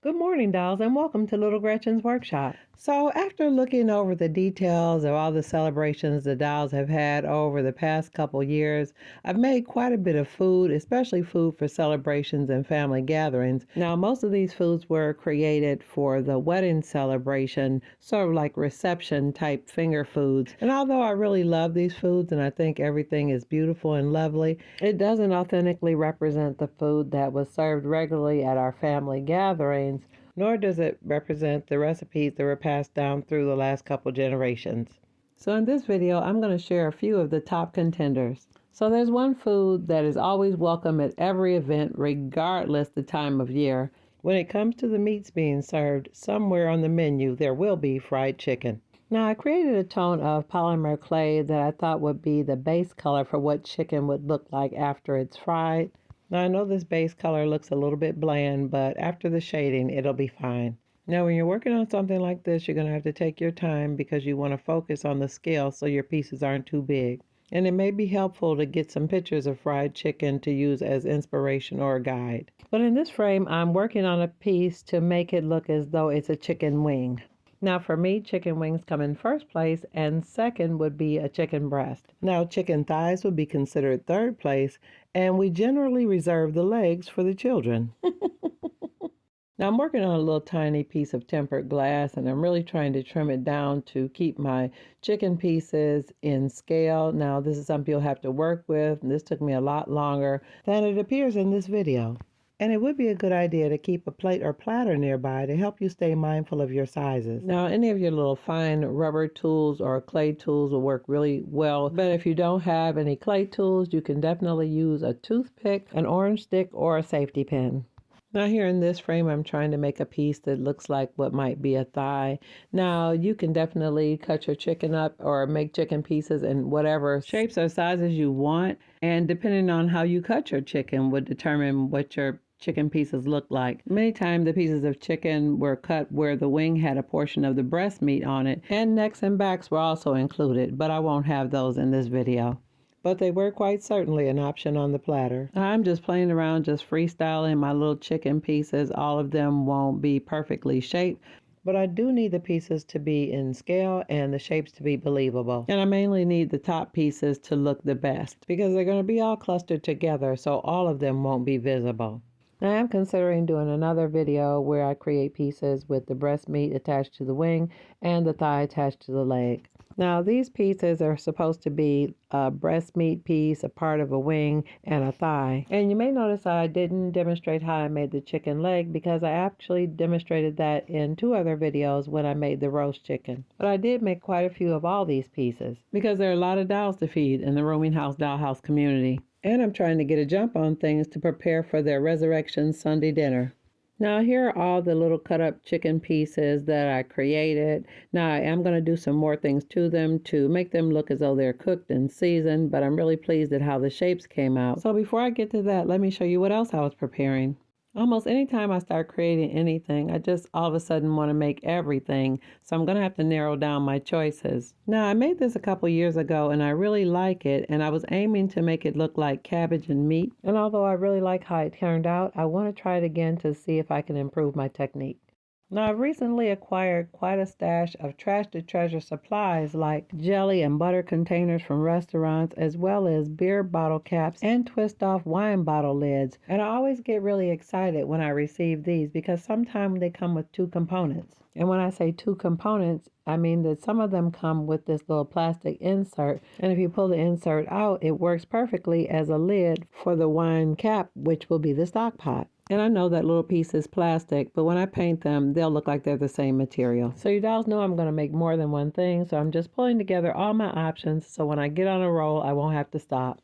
Good morning, dolls, and welcome to Little Gretchen's workshop. So, after looking over the details of all the celebrations the dolls have had over the past couple years, I've made quite a bit of food, especially food for celebrations and family gatherings. Now, most of these foods were created for the wedding celebration, sort of like reception type finger foods. And although I really love these foods and I think everything is beautiful and lovely, it doesn't authentically represent the food that was served regularly at our family gatherings, nor does it represent the recipes that were passed down through the last couple generations. So in this video, I'm going to share a few of the top contenders. So there's one food that is always welcome at every event, regardless the time of year. When it comes to the meats being served, somewhere on the menu there will be fried chicken. Now, I created a tone of polymer clay that I thought would be the base color for what chicken would look like after it's fried. Now, I know this base color looks a little bit bland, but after the shading, it'll be fine. Now, when you're working on something like this, you're going to have to take your time because you want to focus on the scale so your pieces aren't too big. And it may be helpful to get some pictures of fried chicken to use as inspiration or a guide. But in this frame, I'm working on a piece to make it look as though it's a chicken wing. Now, for me, chicken wings come in first place, and second would be a chicken breast. Now, chicken thighs would be considered third place, and we generally reserve the legs for the children. Now, I'm working on a little tiny piece of tempered glass, and I'm really trying to trim it down to keep my chicken pieces in scale. Now, this is something you'll have to work with, and this took me a lot longer than it appears in this video. And it would be a good idea to keep a plate or platter nearby to help you stay mindful of your sizes. Now, any of your little fine rubber tools or clay tools will work really well. But if you don't have any clay tools, you can definitely use a toothpick, an orange stick, or a safety pin. Now here in this frame, I'm trying to make a piece that looks like what might be a thigh. Now you can definitely cut your chicken up or make chicken pieces in whatever shapes or sizes you want. And depending on how you cut your chicken would determine what your chicken pieces look like. Many times the pieces of chicken were cut where the wing had a portion of the breast meat on it, and necks and backs were also included, but I won't have those in this video. But they were quite certainly an option on the platter. I'm just playing around, just freestyling my little chicken pieces. All of them won't be perfectly shaped, but I do need the pieces to be in scale and the shapes to be believable. And I mainly need the top pieces to look the best because they're going to be all clustered together, so all of them won't be visible. Now, I'm considering doing another video where I create pieces with the breast meat attached to the wing and the thigh attached to the leg. Now, these pieces are supposed to be a breast meat piece, a part of a wing, and a thigh. And you may notice I didn't demonstrate how I made the chicken leg because I actually demonstrated that in 2 other videos when I made the roast chicken. But I did make quite a few of all these pieces because there are a lot of dolls to feed in the Rooming House Dollhouse community. And I'm trying to get a jump on things to prepare for their Resurrection Sunday dinner. Now here are all the little cut up chicken pieces that I created. Now I am going to do some more things to them to make them look as though they're cooked and seasoned, but I'm really pleased at how the shapes came out. So before I get to that, let me show you what else I was preparing. Almost anytime I start creating anything, I just all of a sudden want to make everything. So I'm going to have to narrow down my choices. Now, I made this a couple years ago and I really like it. And I was aiming to make it look like cabbage and meat. And although I really like how it turned out, I want to try it again to see if I can improve my technique. Now, I've recently acquired quite a stash of trash to treasure supplies like jelly and butter containers from restaurants, as well as beer bottle caps and twist-off wine bottle lids. And I always get really excited when I receive these because sometimes they come with 2 components. And when I say 2 components, I mean that some of them come with this little plastic insert. And if you pull the insert out, it works perfectly as a lid for the wine cap, which will be the stock pot. And I know that little piece is plastic, but when I paint them, they'll look like they're the same material. So you dolls know I'm going to make more than one thing, so I'm just pulling together all my options so when I get on a roll, I won't have to stop.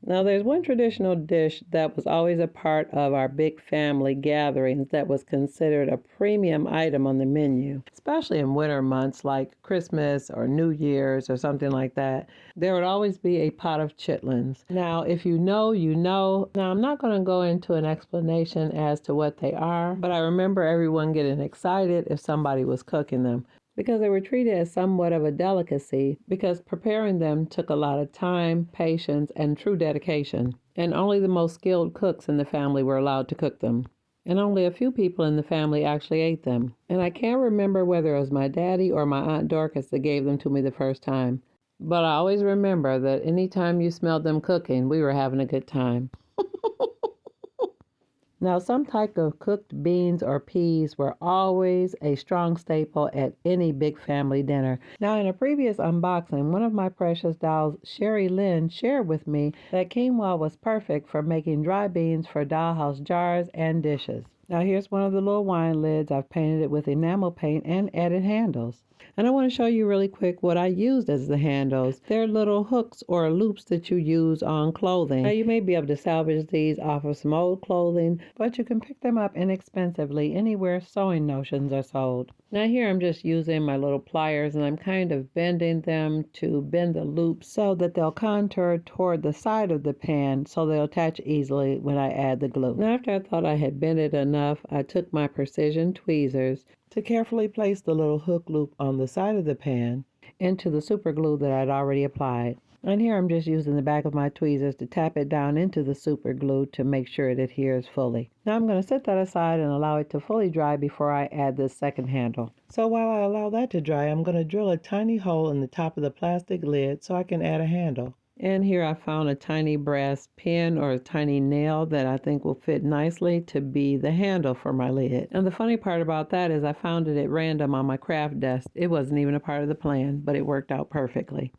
Now, there's one traditional dish that was always a part of our big family gatherings that was considered a premium item on the menu, especially in winter months like Christmas or New Year's or something like that. There would always be a pot of chitlins. Now, if you know, you know. Now, I'm not going to go into an explanation as to what they are, but I remember everyone getting excited if somebody was cooking them, because they were treated as somewhat of a delicacy because preparing them took a lot of time, patience, and true dedication. and only the most skilled cooks in the family were allowed to cook them. And only a few people in the family actually ate them. And I can't remember whether it was my daddy or my Aunt Dorcas that gave them to me the first time. But I always remember that anytime you smelled them cooking, we were having a good time. Now, some type of cooked beans or peas were always a strong staple at any big family dinner. Now, in a previous unboxing, one of my precious dolls, Sherry Lynn, shared with me that quinoa was perfect for making dry beans for dollhouse jars and dishes. Now, here's one of the little wine lids. I've painted it with enamel paint and added handles. And I want to show you really quick what I used as the handles. They're little hooks or loops that you use on clothing. Now, you may be able to salvage these off of some old clothing, but you can pick them up inexpensively anywhere sewing notions are sold. Now here I'm just using my little pliers and I'm kind of bending them to bend the loops so that they'll contour toward the side of the pan so they'll attach easily when I add the glue. Now after I thought I had bent it enough, I took my precision tweezers to carefully place the little hook loop on the side of the pan into the super glue that I'd already applied. And here I'm just using the back of my tweezers to tap it down into the super glue to make sure it adheres fully. Now I'm going to set that aside and allow it to fully dry before I add this second handle. So while I allow that to dry, I'm going to drill a tiny hole in the top of the plastic lid so I can add a handle. And here I found a tiny brass pin or a tiny nail that I think will fit nicely to be the handle for my lid. And the funny part about that is I found it at random on my craft desk. It wasn't even a part of the plan, but it worked out perfectly.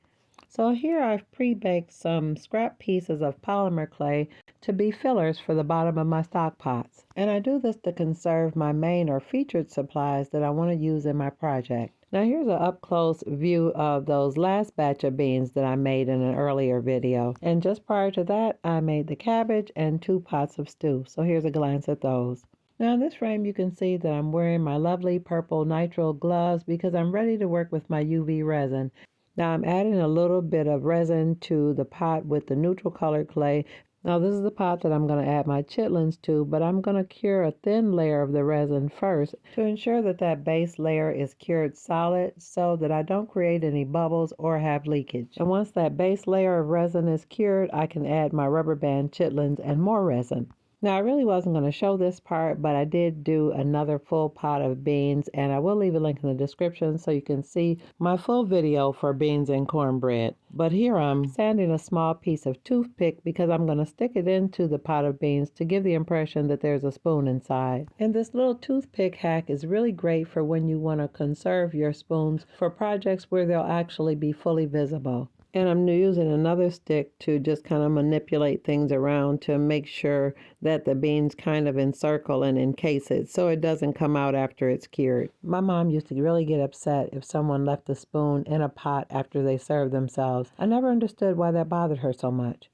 So here I've pre-baked some scrap pieces of polymer clay to be fillers for the bottom of my stock pots. And I do this to conserve my main or featured supplies that I want to use in my project. Now here's an up-close view of those last batch of beans that I made in an earlier video. And just prior to that, I made the cabbage and 2 pots of stew. So here's a glance at those. Now in this frame you can see that I'm wearing my lovely purple nitrile gloves because I'm ready to work with my UV resin. Now I'm adding a little bit of resin to the pot with the neutral colored clay. Now this is the pot that I'm going to add my chitlins to, but I'm going to cure a thin layer of the resin first to ensure that that base layer is cured solid so that I don't create any bubbles or have leakage. And once that base layer of resin is cured, I can add my rubber band chitlins and more resin. Now, I really wasn't going to show this part, but I did do another full pot of beans, and I will leave a link in the description so you can see my full video for beans and cornbread. But here I'm sanding a small piece of toothpick because I'm going to stick it into the pot of beans to give the impression that there's a spoon inside. And this little toothpick hack is really great for when you want to conserve your spoons for projects where they'll actually be fully visible. And I'm using another stick to just kind of manipulate things around to make sure that the beans kind of encircle and encase it so it doesn't come out after it's cured. My mom used to really get upset if someone left a spoon in a pot after they served themselves. I never understood why that bothered her so much.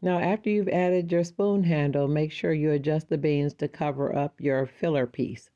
Now after you've added your spoon handle, make sure you adjust the beans to cover up your filler piece.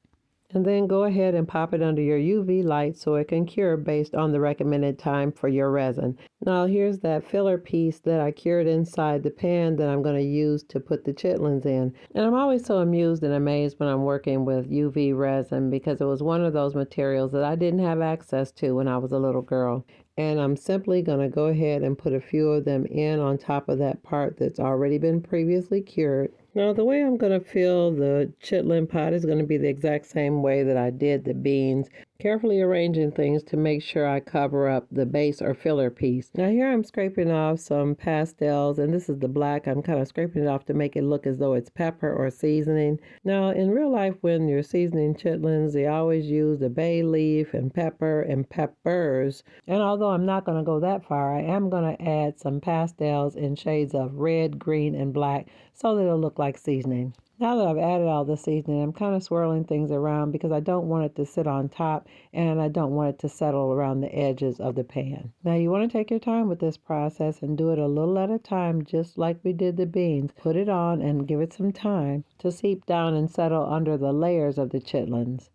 And then go ahead and pop it under your UV light so it can cure based on the recommended time for your resin. Now here's that filler piece that I cured inside the pan that I'm going to use to put the chitlins in. And I'm always so amused and amazed when I'm working with UV resin because it was one of those materials that I didn't have access to when I was a little girl. And I'm simply going to go ahead and put a few of them in on top of that part that's already been previously cured. Now the way I'm going to fill the chitlin pot is going to be the exact same way that I did the beans, carefully arranging things to make sure I cover up the base or filler piece. Now here I'm scraping off some pastels, and this is the black. I'm kind of scraping it off to make it look as though it's pepper or seasoning. Now in real life when you're seasoning chitlins, they always use the bay leaf and pepper and peppers. And although I'm not going to go that far, I am going to add some pastels in shades of red, green, and black so that it'll look like seasoning. Now that I've added all the seasoning, I'm kind of swirling things around because I don't want it to sit on top and I don't want it to settle around the edges of the pan. Now you want to take your time with this process and do it a little at a time, just like we did the beans. Put it on and give it some time to seep down and settle under the layers of the chitlins.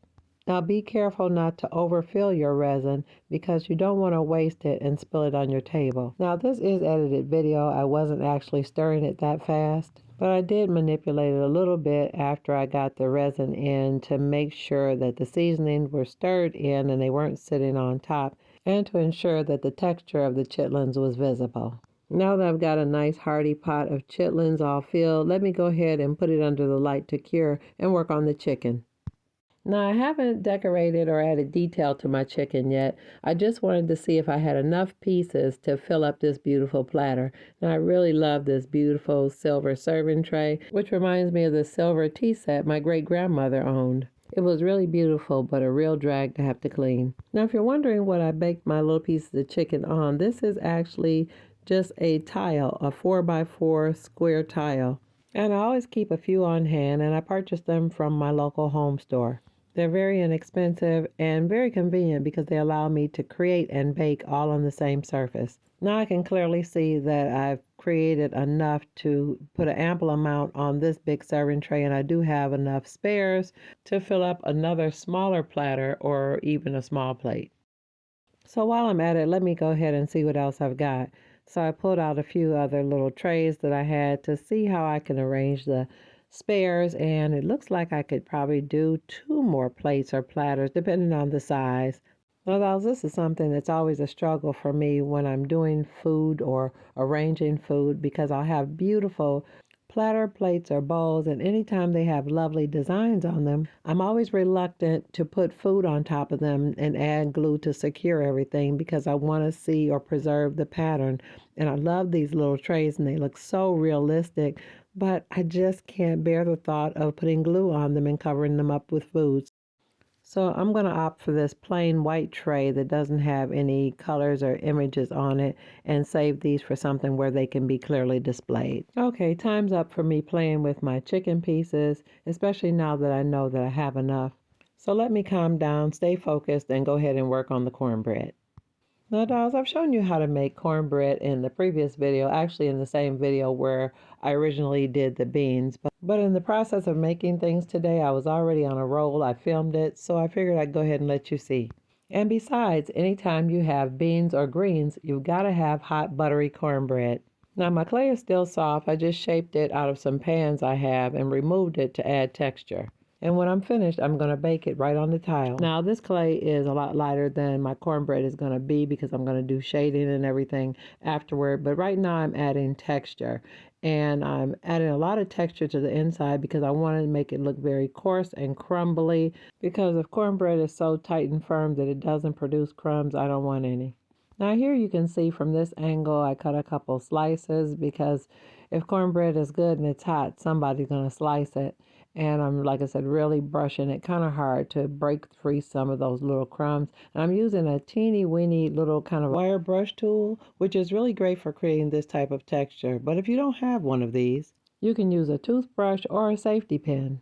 Now be careful not to overfill your resin because you don't want to waste it and spill it on your table. Now this is edited video. I wasn't actually stirring it that fast, but I did manipulate it a little bit after I got the resin in to make sure that the seasonings were stirred in and they weren't sitting on top, and to ensure that the texture of the chitlins was visible. Now that I've got a nice hearty pot of chitlins all filled, let me go ahead and put it under the light to cure and work on the chicken. Now, I haven't decorated or added detail to my chicken yet. I just wanted to see if I had enough pieces to fill up this beautiful platter. Now, I really love this beautiful silver serving tray, which reminds me of the silver tea set my great-grandmother owned. It was really beautiful, but a real drag to have to clean. Now, if you're wondering what I baked my little pieces of chicken on, this is actually just a tile, a 4x4 square tile. And I always keep a few on hand, and I purchased them from my local home store. They're very inexpensive and very convenient because they allow me to create and bake all on the same surface. Now I can clearly see that I've created enough to put an ample amount on this big serving tray, and I do have enough spares to fill up another smaller platter or even a small plate. So while I'm at it, let me go ahead and see what else I've got. So I pulled out a few other little trays that I had to see how I can arrange the spares, and it looks like I could probably do 2 more plates or platters depending on the size. Although this is something that's always a struggle for me when I'm doing food or arranging food, because I'll have beautiful platter, plates, or bowls, and anytime they have lovely designs on them, I'm always reluctant to put food on top of them and add glue to secure everything because I want to see or preserve the pattern. And I love these little trays and they look so realistic, but I just can't bear the thought of putting glue on them and covering them up with food. So I'm going to opt for this plain white tray that doesn't have any colors or images on it and save these for something where they can be clearly displayed. Okay, time's up for me playing with my chicken pieces, especially now that I know that I have enough. So let me calm down, stay focused, and go ahead and work on the cornbread. Now, dolls, I've shown you how to make cornbread in the previous video, actually in the same video where I originally did the beans. But in the process of making things today, I was already on a roll. I filmed it, so I figured I'd go ahead and let you see. And besides, anytime you have beans or greens, you've got to have hot buttery cornbread. Now, my clay is still soft. I just shaped it out of some pans I have and removed it to add texture. And when I'm finished, I'm going to bake it right on the tile. Now, this clay is a lot lighter than my cornbread is going to be because I'm going to do shading and everything afterward. But right now I'm adding texture. And I'm adding a lot of texture to the inside because I want to make it look very coarse and crumbly. Because if cornbread is so tight and firm that it doesn't produce crumbs, I don't want any. Now here you can see from this angle, I cut a couple slices because if cornbread is good and it's hot, somebody's going to slice it. And I'm, like I said, really brushing it kind of hard to break free some of those little crumbs. And I'm using a teeny weeny little kind of wire brush tool, which is really great for creating this type of texture. But if you don't have one of these, you can use a toothbrush or a safety pin.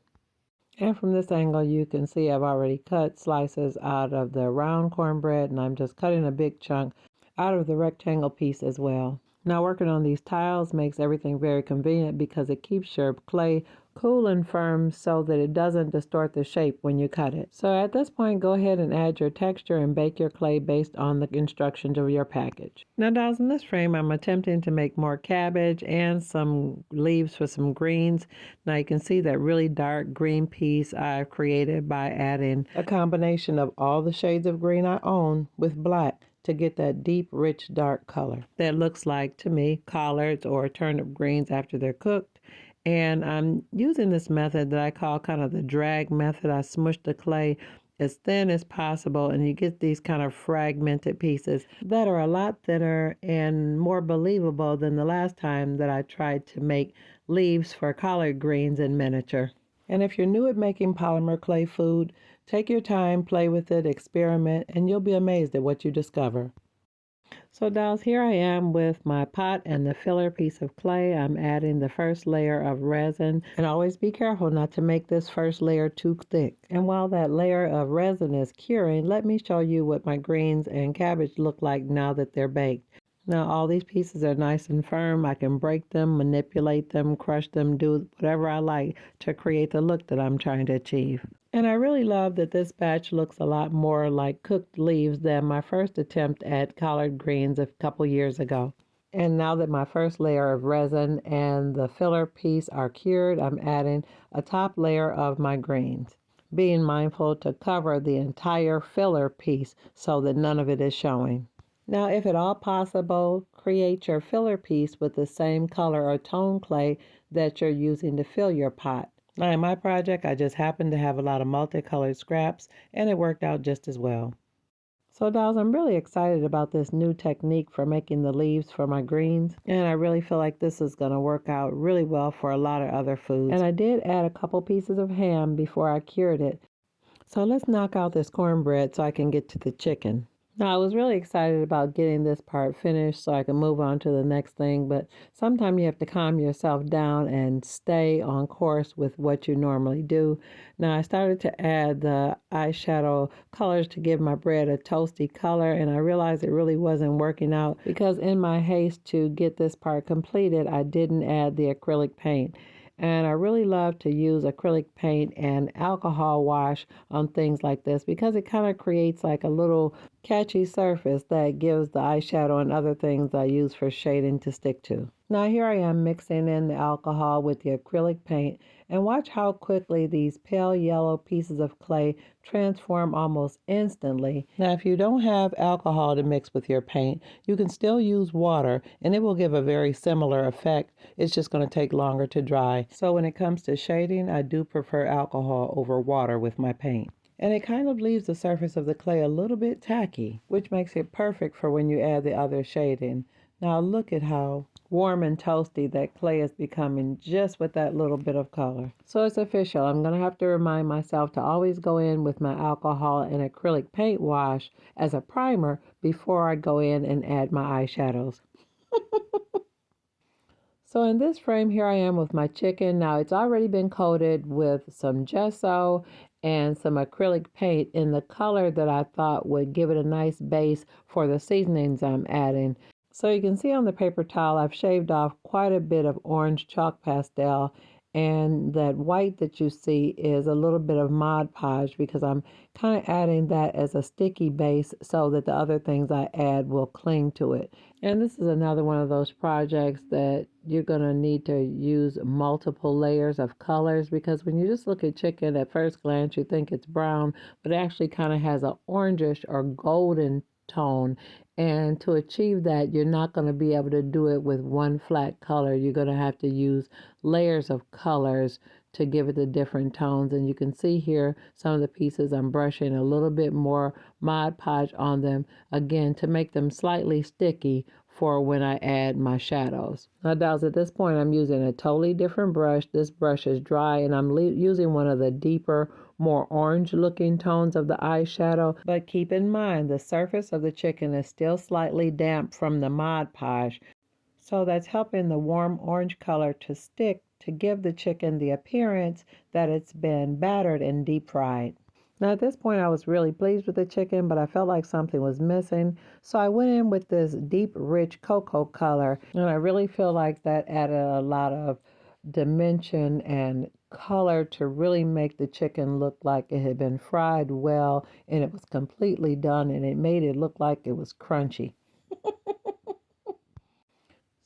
And from this angle, you can see I've already cut slices out of the round cornbread, and I'm just cutting a big chunk out of the rectangle piece as well. Now, working on these tiles makes everything very convenient because it keeps your clay cool and firm so that it doesn't distort the shape when you cut it. So at this point, go ahead and add your texture and bake your clay based on the instructions of your package. Now, dolls, in this frame, I'm attempting to make more cabbage and some leaves for some greens. Now, you can see that really dark green piece I've created by adding a combination of all the shades of green I own with black to get that deep, rich, dark color that looks like, to me, collards or turnip greens after they're cooked. And I'm using this method that I call kind of the drag method. I smush the clay as thin as possible, and you get these kind of fragmented pieces that are a lot thinner and more believable than the last time that I tried to make leaves for collard greens in miniature. And if you're new at making polymer clay food, take your time, play with it, experiment, and you'll be amazed at what you discover. So dolls, here I am with my pot and the filler piece of clay. I'm adding the first layer of resin, and always be careful not to make this first layer too thick. And while that layer of resin is curing, let me show you what my greens and cabbage look like now that they're baked. Now all these pieces are nice and firm. I can break them, manipulate them, crush them, do whatever I like to create the look that I'm trying to achieve. And I really love that this batch looks a lot more like cooked leaves than my first attempt at collard greens a couple years ago. And now that my first layer of resin and the filler piece are cured, I'm adding a top layer of my greens, being mindful to cover the entire filler piece so that none of it is showing. Now, if at all possible, create your filler piece with the same color or tone clay that you're using to fill your pot. Now, in my project, I just happened to have a lot of multicolored scraps, and it worked out just as well. So, dolls, I'm really excited about this new technique for making the leaves for my greens, and I really feel like this is going to work out really well for a lot of other foods. And I did add a couple pieces of ham before I cured it. So let's knock out this cornbread so I can get to the chicken. Now, I was really excited about getting this part finished so I can move on to the next thing, but sometimes you have to calm yourself down and stay on course with what you normally do. Now, I started to add the eyeshadow colors to give my bread a toasty color, and I realized it really wasn't working out because in my haste to get this part completed, I didn't add the acrylic paint. And I really love to use acrylic paint and alcohol wash on things like this because it kind of creates like a little catchy surface that gives the eyeshadow and other things I use for shading to stick to. Now here I am mixing in the alcohol with the acrylic paint, and watch how quickly these pale yellow pieces of clay transform almost instantly. Now if you don't have alcohol to mix with your paint, you can still use water and it will give a very similar effect. It's just going to take longer to dry. So when it comes to shading, I do prefer alcohol over water with my paint. And it kind of leaves the surface of the clay a little bit tacky, which makes it perfect for when you add the other shading. Now look at how warm and toasty that clay is becoming just with that little bit of color. So it's official. I'm going to have to remind myself to always go in with my alcohol and acrylic paint wash as a primer before I go in and add my eyeshadows. So in this frame here I am with my chicken. Now it's already been coated with some gesso and some acrylic paint in the color that I thought would give it a nice base for the seasonings I'm adding. So you can see on the paper towel I've shaved off quite a bit of orange chalk pastel, and that white that you see is a little bit of Mod Podge because I'm kind of adding that as a sticky base so that the other things I add will cling to it. And this is another one of those projects that you're going to need to use multiple layers of colors because when you just look at chicken at first glance you think it's brown, but it actually kind of has an orangish or golden tone. And to achieve that, you're not going to be able to do it with one flat color. You're going to have to use layers of colors to give it the different tones. And you can see here some of the pieces I'm brushing a little bit more Mod Podge on them, again, to make them slightly sticky for when I add my shadows. Now, dolls, at this point, I'm using a totally different brush. This brush is dry, and I'm using one of the deeper, more orange-looking tones of the eyeshadow. But keep in mind, the surface of the chicken is still slightly damp from the Mod Podge, so that's helping the warm orange color to stick to give the chicken the appearance that it's been battered and deep fried. Now at this point I was really pleased with the chicken, but I felt like something was missing. So I went in with this deep, rich cocoa color, and I really feel like that added a lot of dimension and color to really make the chicken look like it had been fried well and it was completely done, and it made it look like it was crunchy.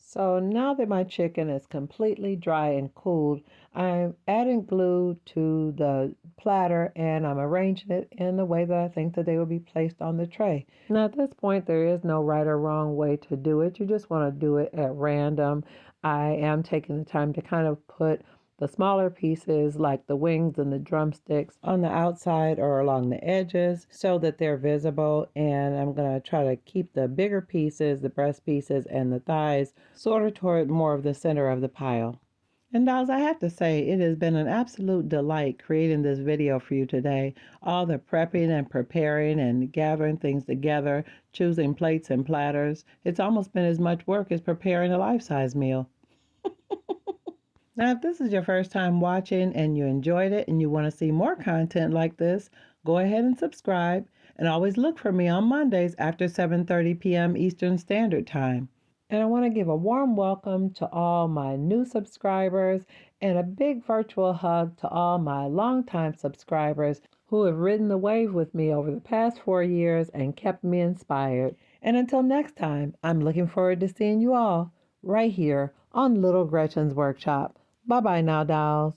So now that my chicken is completely dry and cooled, I'm adding glue to the platter and I'm arranging it in the way that I think that they will be placed on the tray. Now at this point, there is no right or wrong way to do it. You just want to do it at random. I am taking the time to kind of put the smaller pieces like the wings and the drumsticks on the outside or along the edges so that they're visible, and I'm going to try to keep the bigger pieces, the breast pieces and the thighs, sort of toward more of the center of the pile. And dolls, I have to say, it has been an absolute delight creating this video for you today. All the prepping and preparing and gathering things together, choosing plates and platters. It's almost been as much work as preparing a life-size meal. Now, if this is your first time watching and you enjoyed it and you want to see more content like this, go ahead and subscribe, and always look for me on Mondays after 7:30 p.m. Eastern Standard Time. And I want to give a warm welcome to all my new subscribers and a big virtual hug to all my longtime subscribers who have ridden the wave with me over the past 4 years and kept me inspired. And until next time, I'm looking forward to seeing you all right here on Little Gretchen's Workshop. Bye-bye now, dolls.